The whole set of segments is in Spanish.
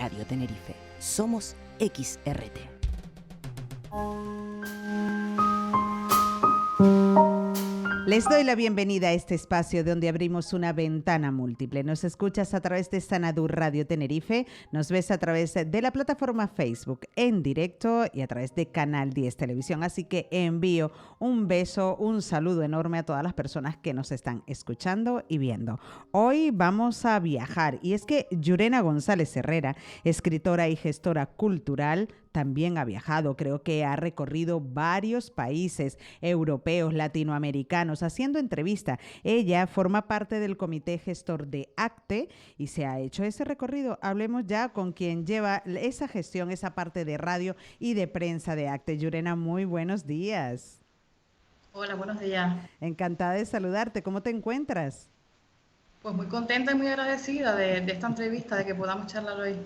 Radio Tenerife. Somos XRT. Les doy la bienvenida a este espacio donde abrimos una ventana múltiple. Nos escuchas a través de Sanadur Radio Tenerife, nos ves a través de la plataforma Facebook en directo y a través de Canal 10 Televisión. Así que envío un beso, un saludo enorme a todas las personas que nos están escuchando y viendo. Hoy vamos a viajar y es que Llurena González Herrera, escritora y gestora cultural, también ha viajado, creo que ha recorrido varios países europeos, latinoamericanos, haciendo entrevista. Ella forma parte del comité gestor de ACTE y se ha hecho ese recorrido. Hablemos ya con quien lleva esa gestión, esa parte de radio y de prensa de ACTE. Llurena, muy buenos días. Hola, buenos días. Encantada de saludarte. ¿Cómo te encuentras? Pues muy contenta y muy agradecida de esta entrevista, de que podamos charlar hoy.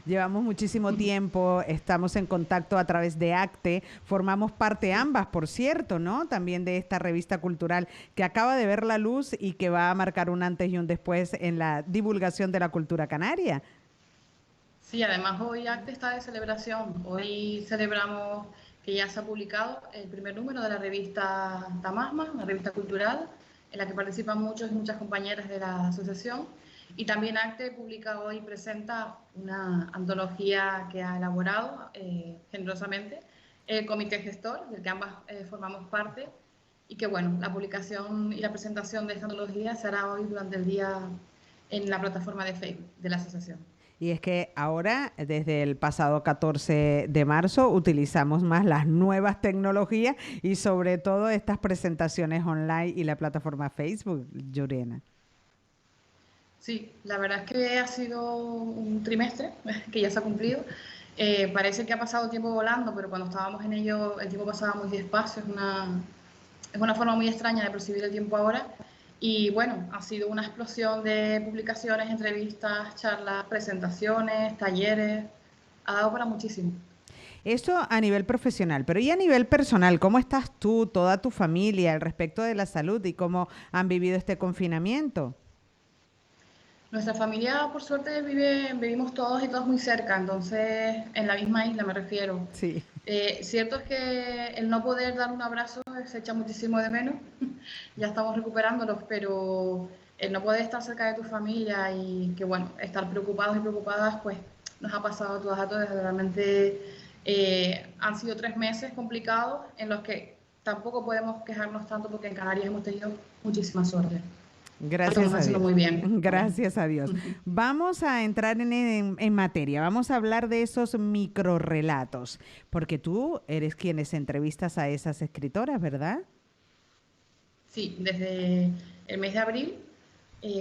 Llevamos muchísimo tiempo, estamos en contacto a través de ACTE, formamos parte ambas, por cierto, ¿no? También de esta revista cultural que acaba de ver la luz y que va a marcar un antes y un después en la divulgación de la cultura canaria. Sí, además hoy ACTE está de celebración. Hoy celebramos que ya se ha publicado el primer número de la revista Tamasma, una revista cultural, en la que participan muchos y muchas compañeras de la asociación. Y también ACTE publica hoy, presenta una antología que ha elaborado generosamente el comité gestor, del que ambas formamos parte, y que bueno, la publicación y la presentación de esta antología se hará hoy durante el día en la plataforma de Facebook de la asociación. Y es que ahora, desde el pasado 14 de marzo, utilizamos más las nuevas tecnologías y sobre todo estas presentaciones online y la plataforma Facebook, Llurena. Sí, la verdad es que ha sido un trimestre que ya se ha cumplido. Parece que ha pasado el tiempo volando, pero cuando estábamos en ello el tiempo pasaba muy despacio. Es una forma muy extraña de percibir el tiempo ahora. Y bueno, ha sido una explosión de publicaciones, entrevistas, charlas, presentaciones, talleres. Ha dado para muchísimo. Eso a nivel profesional, pero y a nivel personal, ¿cómo estás tú, toda tu familia, al respecto de la salud y cómo han vivido este confinamiento? Nuestra familia, por suerte, vivimos todos y todas muy cerca, entonces en la misma isla me refiero. Sí. Cierto es que el no poder dar un abrazo se echa muchísimo de menos, ya estamos recuperándolos, pero el no poder estar cerca de tu familia y que, bueno, estar preocupados y preocupadas, pues nos ha pasado a todas, realmente han sido 3 meses complicados en los que tampoco podemos quejarnos tanto porque en Canarias hemos tenido muchísima suerte. Gracias a Dios. Muy bien. Gracias a Dios. Vamos a entrar en materia, vamos a hablar de esos microrrelatos, porque tú eres quienes entrevistas a esas escritoras, ¿verdad? Sí, desde el mes de abril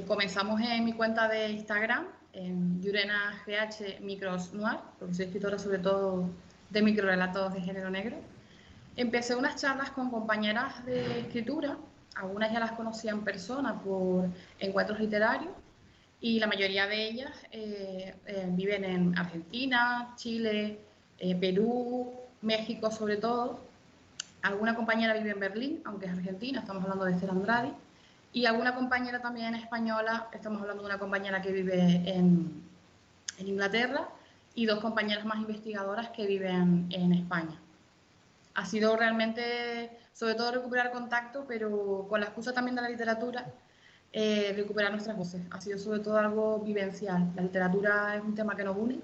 comenzamos en mi cuenta de Instagram, en Llurena GH Micros Noir, porque soy escritora sobre todo de microrelatos de género negro. Empecé unas charlas con compañeras de escritura, algunas ya las conocía en persona por encuentros literarios y la mayoría de ellas viven en Argentina, Chile, Perú, México sobre todo. Alguna compañera vive en Berlín, aunque es argentina, estamos hablando de Esther Andrade, y alguna compañera también española, estamos hablando de una compañera que vive en Inglaterra y 2 compañeras más investigadoras que viven en España. Ha sido realmente, sobre todo, recuperar contacto, pero con la excusa también de la literatura, recuperar nuestras voces. Ha sido sobre todo algo vivencial. La literatura es un tema que nos une,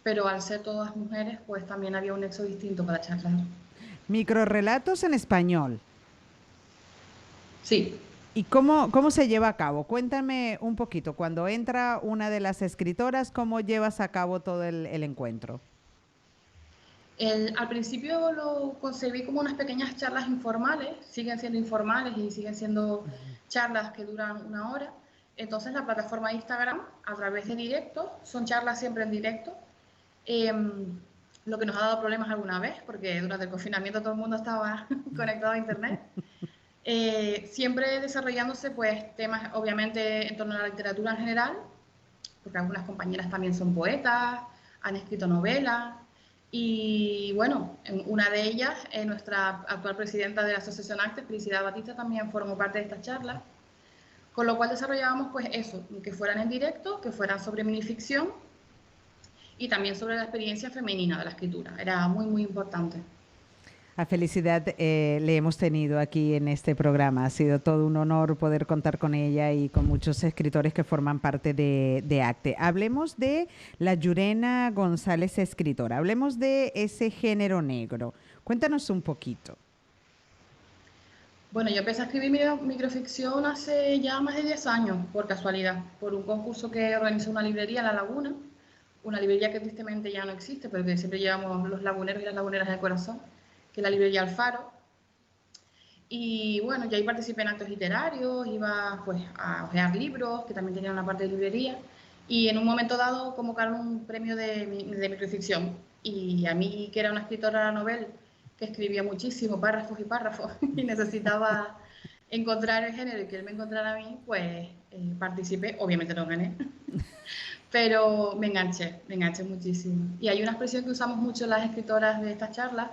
pero al ser todas mujeres, pues también había un nexo distinto para charlar. Microrrelatos en español. Sí. ¿Y cómo se lleva a cabo? Cuéntame un poquito, cuando entra una de las escritoras, ¿cómo llevas a cabo todo el encuentro? Al principio lo concebí como unas pequeñas charlas informales, siguen siendo informales y siguen siendo charlas que duran 1 hora. Entonces la plataforma de Instagram, a través de directos, son charlas siempre en directo, lo que nos ha dado problemas alguna vez, porque durante el confinamiento todo el mundo estaba conectado a internet. Siempre desarrollándose pues temas obviamente en torno a la literatura en general, porque algunas compañeras también son poetas, han escrito novelas. Y bueno, una de ellas, nuestra actual presidenta de la Asociación ACTE, Felicidad Batista, también formó parte de esta charla, con lo cual desarrollábamos pues eso, que fueran en directo, que fueran sobre minificción y también sobre la experiencia femenina de la escritura. Era muy, muy importante. A Felicidad le hemos tenido aquí en este programa. Ha sido todo un honor poder contar con ella y con muchos escritores que forman parte de ACTE. Hablemos de la Llurena González, escritora. Hablemos de ese género negro. Cuéntanos un poquito. Bueno, yo empecé a escribir microficción hace ya más de 10 años, por casualidad, por un concurso que organizó una librería, La Laguna, una librería que tristemente ya no existe, pero que siempre llevamos los laguneros y las laguneras en el corazón, que es la librería Alfaro. Y bueno, yo ahí participé en actos literarios, iba pues a hojear libros, que también tenían una parte de librería, y en un momento dado convocaron un premio de microficción. Y a mí, que era una escritora novel, que escribía muchísimo, párrafos y párrafos, y necesitaba encontrar el género y que él me encontrara a mí, pues participé, obviamente no gané, pero me enganché muchísimo. Y hay una expresión que usamos mucho las escritoras de estas charlas,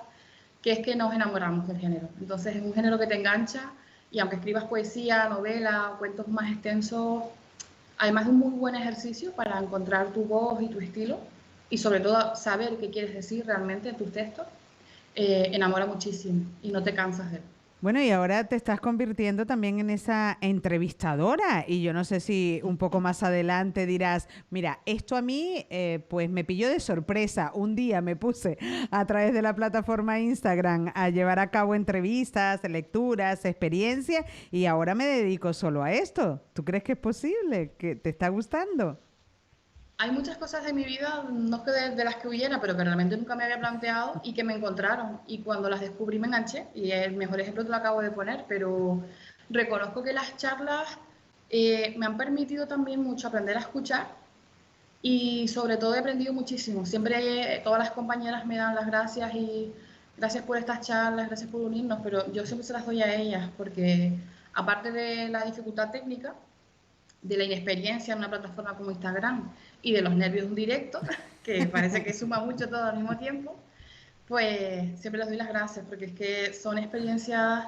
que es que nos enamoramos del género. Entonces es un género que te engancha y aunque escribas poesía, novela, cuentos más extensos, además de un muy buen ejercicio para encontrar tu voz y tu estilo y sobre todo saber qué quieres decir realmente en tus textos, enamora muchísimo y no te cansas de él. Bueno, y ahora te estás convirtiendo también en esa entrevistadora y yo no sé si un poco más adelante dirás, mira, esto a mí pues me pilló de sorpresa. Un día me puse a través de la plataforma Instagram a llevar a cabo entrevistas, lecturas, experiencias y ahora me dedico solo a esto. ¿Tú crees que es posible? ¿Que te está gustando? Hay muchas cosas de mi vida, no es que de las que huyera, pero que realmente nunca me había planteado y que me encontraron. Y cuando las descubrí me enganché. Y el mejor ejemplo te lo acabo de poner, pero reconozco que las charlas me han permitido también mucho aprender a escuchar y sobre todo he aprendido muchísimo. Siempre todas las compañeras me dan las gracias y gracias por estas charlas, gracias por unirnos, pero yo siempre se las doy a ellas porque aparte de la dificultad técnica, de la inexperiencia en una plataforma como Instagram y de los nervios de un directo, que parece que suma mucho todo al mismo tiempo, pues siempre les doy las gracias porque es que son experiencias,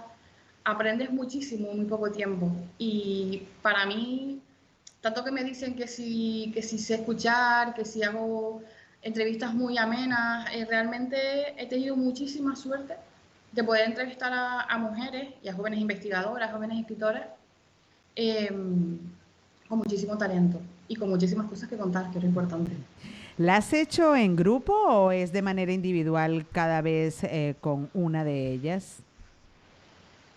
aprendes muchísimo en muy poco tiempo y para mí, tanto que me dicen que si sé escuchar, que si hago entrevistas muy amenas, realmente he tenido muchísima suerte de poder entrevistar a mujeres y a jóvenes investigadoras, jóvenes escritoras, eh, con muchísimo talento y con muchísimas cosas que contar, que es lo importante. ¿La has hecho en grupo o es de manera individual cada vez con una de ellas?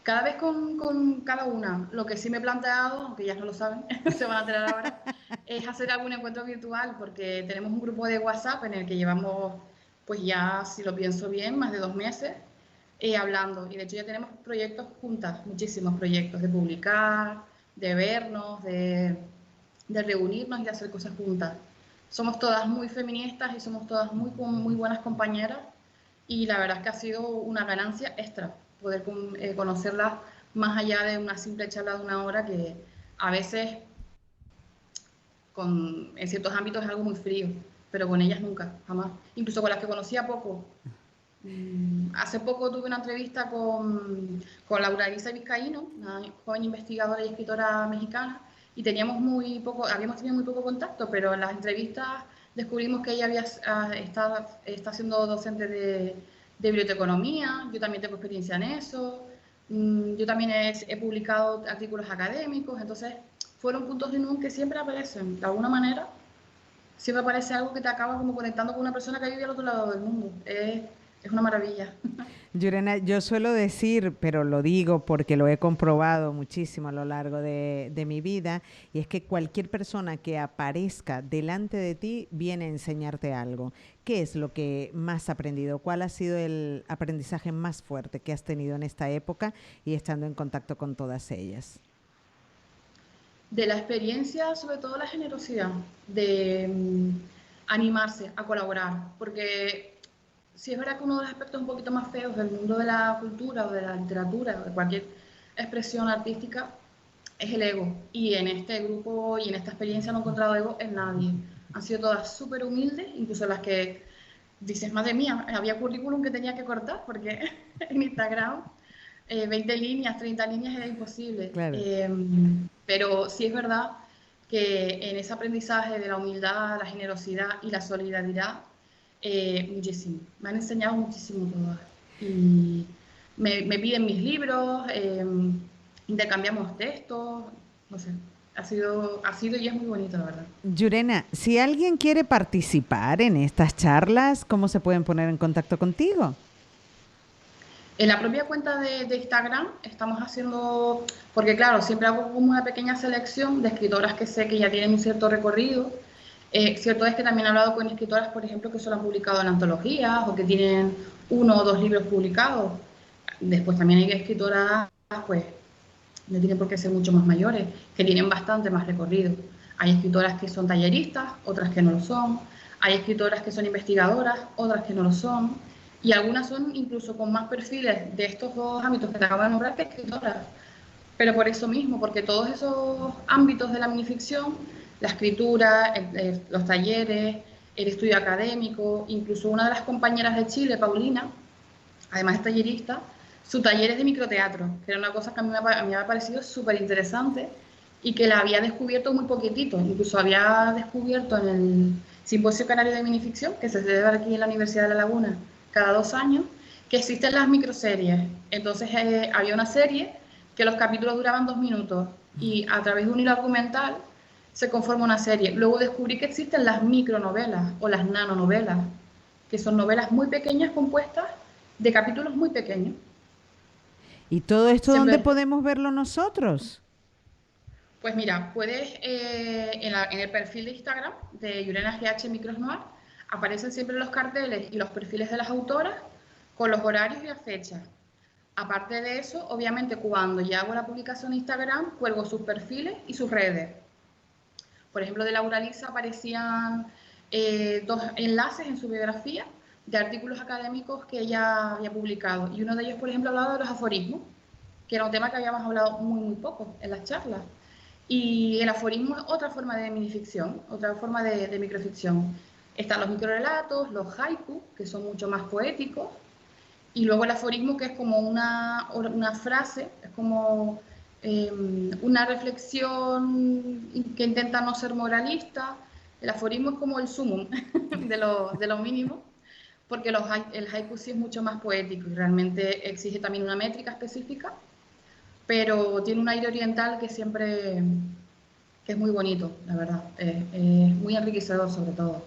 Cada vez con cada una. Lo que sí me he planteado, aunque ya no lo saben, se van a enterar ahora, es hacer algún encuentro virtual porque tenemos un grupo de WhatsApp en el que llevamos, pues ya, si lo pienso bien, más de 2 meses hablando. Y de hecho ya tenemos proyectos juntas, muchísimos proyectos de publicar, de vernos, de reunirnos y de hacer cosas juntas. Somos todas muy feministas y somos todas muy buenas compañeras y la verdad es que ha sido una ganancia extra poder conocerlas más allá de una simple charla de una hora que a veces en ciertos ámbitos es algo muy frío, pero con ellas nunca, jamás. Incluso con las que conocía poco. Hace poco tuve una entrevista con Laura Elisa Vizcaíno, una joven investigadora y escritora mexicana, y habíamos tenido muy poco contacto, pero en las entrevistas descubrimos que ella está siendo docente de biblioteconomía, yo también tengo experiencia en eso, yo también he publicado artículos académicos, entonces fueron puntos de unión que siempre aparecen, de alguna manera, siempre aparece algo que te acaba como conectando con una persona que vive al otro lado del mundo. Es una maravilla. Llurena, yo suelo decir, pero lo digo porque lo he comprobado muchísimo a lo largo de mi vida, y es que cualquier persona que aparezca delante de ti viene a enseñarte algo. ¿Qué es lo que más has aprendido? ¿Cuál ha sido el aprendizaje más fuerte que has tenido en esta época y estando en contacto con todas ellas? De la experiencia, sobre todo la generosidad, de animarse a colaborar, porque sí es verdad que uno de los aspectos un poquito más feos del mundo de la cultura o de la literatura o de cualquier expresión artística es el ego. Y en este grupo y en esta experiencia no he encontrado ego en nadie. Han sido todas súper humildes, incluso las que dices, madre mía, había currículum que tenía que cortar porque en Instagram 20 líneas, 30 líneas era imposible. Claro. Pero sí es verdad que en ese aprendizaje de la humildad, la generosidad y la solidaridad, muchísimo. Me han enseñado muchísimo todas. Y me piden mis libros, intercambiamos textos, no sé, ha sido y es muy bonito, la verdad. Yurena, si alguien quiere participar en estas charlas, ¿cómo se pueden poner en contacto contigo? En la propia cuenta de Instagram estamos haciendo, porque claro, siempre hago como una pequeña selección de escritoras que sé que ya tienen un cierto recorrido. Cierto es que también he hablado con escritoras, por ejemplo, que solo han publicado en antologías o que tienen 1 o 2 libros publicados. Después también hay escritoras, pues, no tienen por qué ser mucho más mayores, que tienen bastante más recorrido. Hay escritoras que son talleristas, otras que no lo son. Hay escritoras que son investigadoras, otras que no lo son. Y algunas son incluso con más perfiles de estos dos ámbitos que te acabo de nombrar que escritoras. Pero por eso mismo, porque todos esos ámbitos de la minificción, la escritura, los talleres, el estudio académico, incluso una de las compañeras de Chile, Paulina, además es tallerista, su taller es de microteatro, que era una cosa que a mí me había parecido súper interesante y que la había descubierto muy poquitito. Incluso había descubierto en el Simposio Canario de Minificción, que se celebra aquí en la Universidad de La Laguna cada 2 años, que existen las microseries. Entonces había una serie que los capítulos duraban 2 minutos y a través de un hilo argumental se conforma una serie. Luego descubrí que existen las micronovelas o las nanonovelas, que son novelas muy pequeñas compuestas de capítulos muy pequeños. ¿Y todo esto dónde Siempre, podemos verlo nosotros? pues mira, puedes en el perfil de Instagram de Yurena GH Micros Noir, aparecen siempre los carteles y los perfiles de las autoras con los horarios y las fechas. Aparte de eso, obviamente cuando ya hago la publicación en Instagram, cuelgo sus perfiles y sus redes. Por ejemplo, de Laura Lisa aparecían 2 enlaces en su biografía de artículos académicos que ella había publicado. Y uno de ellos, por ejemplo, hablaba de los aforismos, que era un tema que habíamos hablado muy poco en las charlas. Y el aforismo es otra forma de minificción, otra forma de microficción. Están los microrelatos, los haikus, que son mucho más poéticos, y luego el aforismo, que es como una frase, es como una reflexión que intenta no ser moralista. El aforismo es como el sumum de lo mínimo, porque el haiku sí es mucho más poético y realmente exige también una métrica específica, pero tiene un aire oriental que es muy bonito, la verdad. Es muy enriquecedor sobre todo.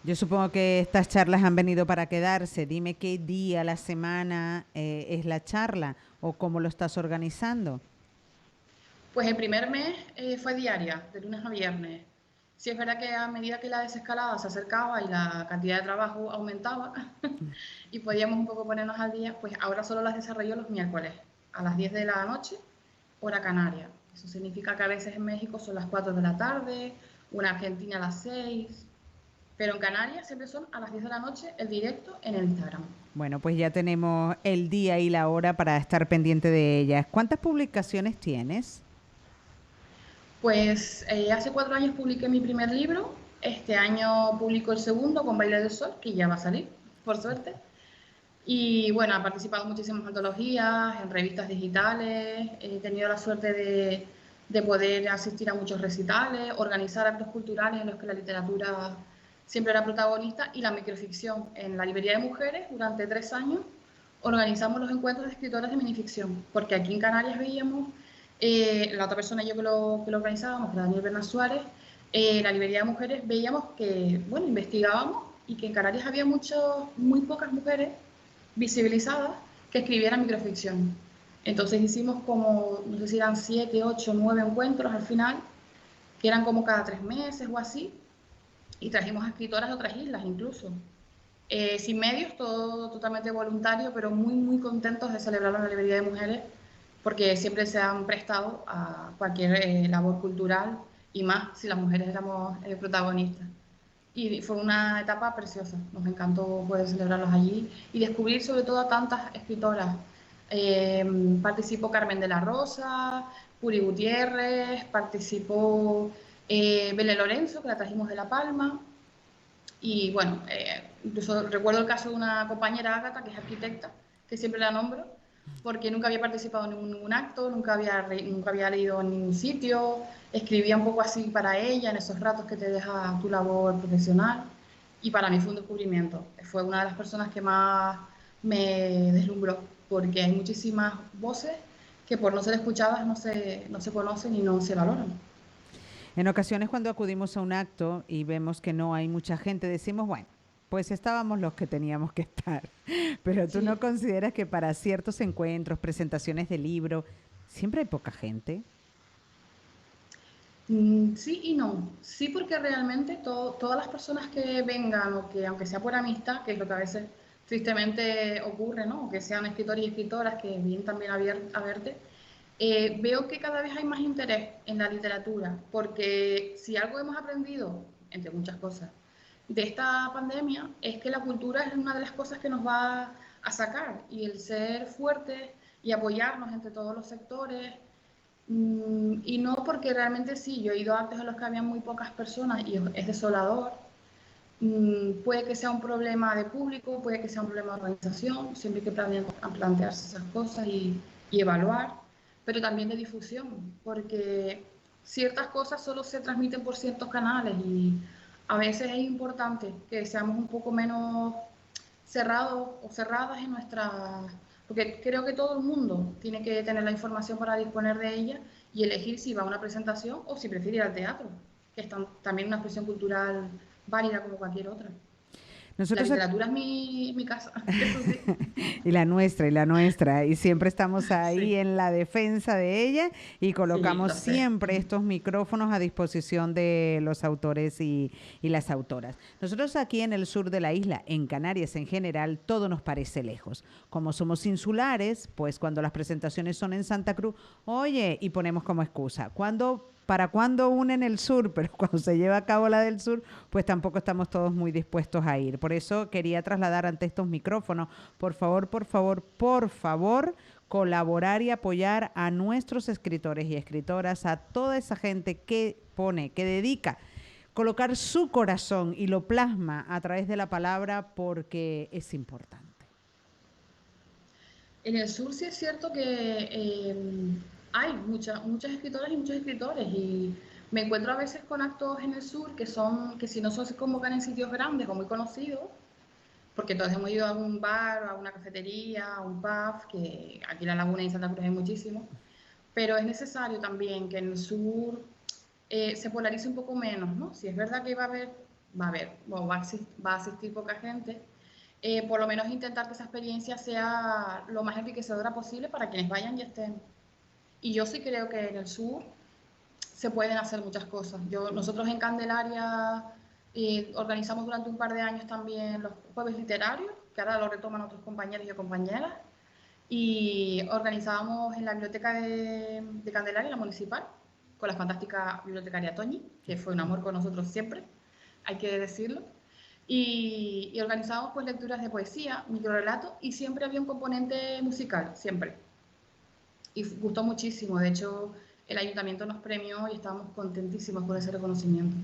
Yo supongo que estas charlas han venido para quedarse. Dime qué día a la semana es la charla o cómo lo estás organizando. Pues el primer mes fue diaria, de lunes a viernes. Sí es verdad que a medida que la desescalada se acercaba y la cantidad de trabajo aumentaba y podíamos un poco ponernos al día, pues ahora solo las desarrollo los miércoles a las 10 de la noche, hora canaria. Eso significa que a veces en México son las 4 de la tarde, o en Argentina a las 6, pero en Canarias siempre son a las 10 de la noche el directo en el Instagram. Bueno, pues ya tenemos el día y la hora para estar pendiente de ellas. ¿Cuántas publicaciones tienes? Pues hace 4 años publiqué mi primer libro, este año publico el segundo con Baile del Sol, que ya va a salir, por suerte. Y bueno, he participado en muchísimas antologías, en revistas digitales, he tenido la suerte de poder asistir a muchos recitales, organizar actos culturales en los que la literatura siempre era protagonista y la microficción. En la Librería de Mujeres, durante 3 años, organizamos los encuentros de escritoras de minificción, porque aquí en Canarias veíamos, la otra persona y yo que lo organizábamos, que era Daniel Bernal Suárez, la Librería de Mujeres veíamos que, bueno, investigábamos y que en Canarias había muy pocas mujeres visibilizadas que escribieran microficción. Entonces hicimos como, no sé si eran 7, 8, 9 encuentros al final, que eran como cada 3 meses o así, y trajimos a escritoras de otras islas incluso. Sin medios, todo totalmente voluntario, pero muy contentos de celebrar la Librería de Mujeres, porque siempre se han prestado a cualquier labor cultural, y más si las mujeres éramos protagonistas. Y fue una etapa preciosa, nos encantó poder celebrarlos allí y descubrir sobre todo a tantas escritoras. Participó Carmen de la Rosa, Puri Gutiérrez, participó Belén Lorenzo, que la trajimos de La Palma, y bueno, incluso recuerdo el caso de una compañera, Ágata, que es arquitecta, que siempre la nombro, porque nunca había participado en ningún acto, nunca había leído en ningún sitio, escribía un poco así para ella en esos ratos que te deja tu labor profesional, y para mí fue un descubrimiento. Fue una de las personas que más me deslumbró, porque hay muchísimas voces que por no ser escuchadas no se conocen y no se valoran. En ocasiones cuando acudimos a un acto y vemos que no hay mucha gente, decimos, bueno, pues estábamos los que teníamos que estar. Pero tú no Sí. consideras que para ciertos encuentros, presentaciones de libro, siempre hay poca gente. Sí y no. Sí, porque realmente todas las personas que vengan, o que aunque sea por amistad, que es lo que a veces tristemente ocurre, ¿no? O que sean escritores y escritoras que vienen también a verte, veo que cada vez hay más interés en la literatura, porque si algo hemos aprendido, entre muchas cosas, de esta pandemia, es que la cultura es una de las cosas que nos va a sacar, y el ser fuertes y apoyarnos entre todos los sectores. Y no, porque realmente sí, yo he ido a actos en los que había muy pocas personas y es desolador. Puede que sea un problema de público, puede que sea un problema de organización, siempre hay que plantearse esas cosas y evaluar, pero también de difusión, porque ciertas cosas solo se transmiten por ciertos canales, y a veces es importante que seamos un poco menos cerrados o cerradas en nuestra... Porque creo que todo el mundo tiene que tener la información para disponer de ella y elegir si va a una presentación o si prefiere ir al teatro, que es también una expresión cultural válida como cualquier otra. La Nosotros literatura es mi casa, eso sí. y la nuestra, y siempre estamos ahí Sí, en la defensa de ella y sí, colocamos lo sé. siempre estos micrófonos a disposición de los autores y las autoras. Nosotros aquí en el sur de la isla, en Canarias en general, todo nos parece lejos. Como somos insulares, pues cuando las presentaciones son en Santa Cruz, oye, y ponemos como excusa, ¿para cuándo unen el sur? Pero cuando se lleva a cabo la del sur, pues tampoco estamos todos muy dispuestos a ir. Por eso quería trasladar ante estos micrófonos, por favor, por favor, por favor, colaborar y apoyar a nuestros escritores y escritoras, a toda esa gente que pone, que dedica, colocar su corazón y lo plasma a través de la palabra, porque es importante. En el sur sí es cierto que hay muchas escritoras y muchos escritores, y me encuentro a veces con actos en el sur que si no se convocan en sitios grandes o muy conocidos, porque todos hemos ido a algún bar, a una cafetería, a un pub, que aquí en La Laguna y en Santa Cruz hay muchísimo, pero es necesario también que en el sur se polarice un poco menos, ¿no? Si es verdad que bueno, va a asistir poca gente, por lo menos intentar que esa experiencia sea lo más enriquecedora posible para quienes vayan y estén. Y yo sí creo que en el sur se pueden hacer muchas cosas. Nosotros en Candelaria organizamos durante un par de años también los jueves literarios, que ahora lo retoman otros compañeros y compañeras, y organizábamos en la biblioteca de Candelaria, la municipal, con la fantástica bibliotecaria Toñi, que fue un amor con nosotros siempre, hay que decirlo. Y organizábamos pues lecturas de poesía, microrelatos, y siempre había un componente musical, siempre. Y gustó muchísimo, de hecho el ayuntamiento nos premió y estábamos contentísimos por ese reconocimiento.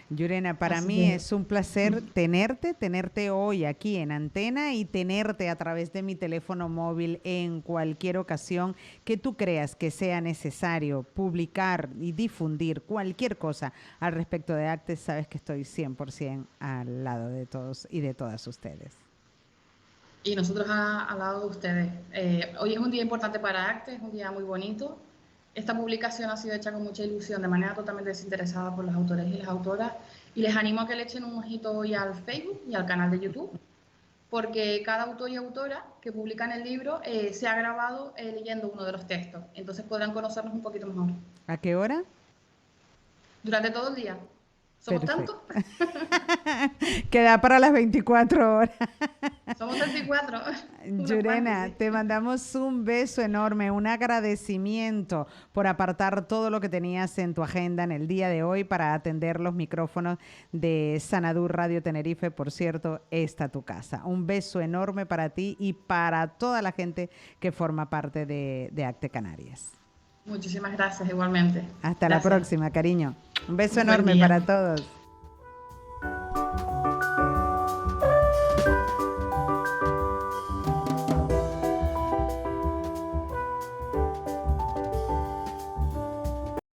Yurena, para Así mí que es un placer tenerte hoy aquí en Antena y tenerte a través de mi teléfono móvil en cualquier ocasión que tú creas que sea necesario publicar y difundir cualquier cosa al respecto de Actes. Sabes que estoy 100% al lado de todos y de todas ustedes. y nosotros al lado de ustedes. Hoy es un día importante para Actes, es un día muy bonito. Esta publicación ha sido hecha con mucha ilusión, de manera totalmente desinteresada por los autores y las autoras. Y les animo a que le echen un ojito hoy al Facebook y al canal de YouTube, porque cada autor y autora que publican el libro se ha grabado leyendo uno de los textos. Entonces podrán conocernos un poquito mejor. ¿A qué hora? Durante todo el día. ¿Somos tantos? Perfecto. Queda para las 24 horas. Somos 34. Unos cuantos, Yurena, sí. te mandamos un beso enorme, un agradecimiento por apartar todo lo que tenías en tu agenda en el día de hoy para atender los micrófonos de Sanadur Radio Tenerife. Por cierto, esta tu casa. Un beso enorme para ti y para toda la gente que forma parte de Acte Canarias. Muchísimas gracias, igualmente. Hasta la Gracias. próxima, cariño. Un beso Un buen enorme día. para todos.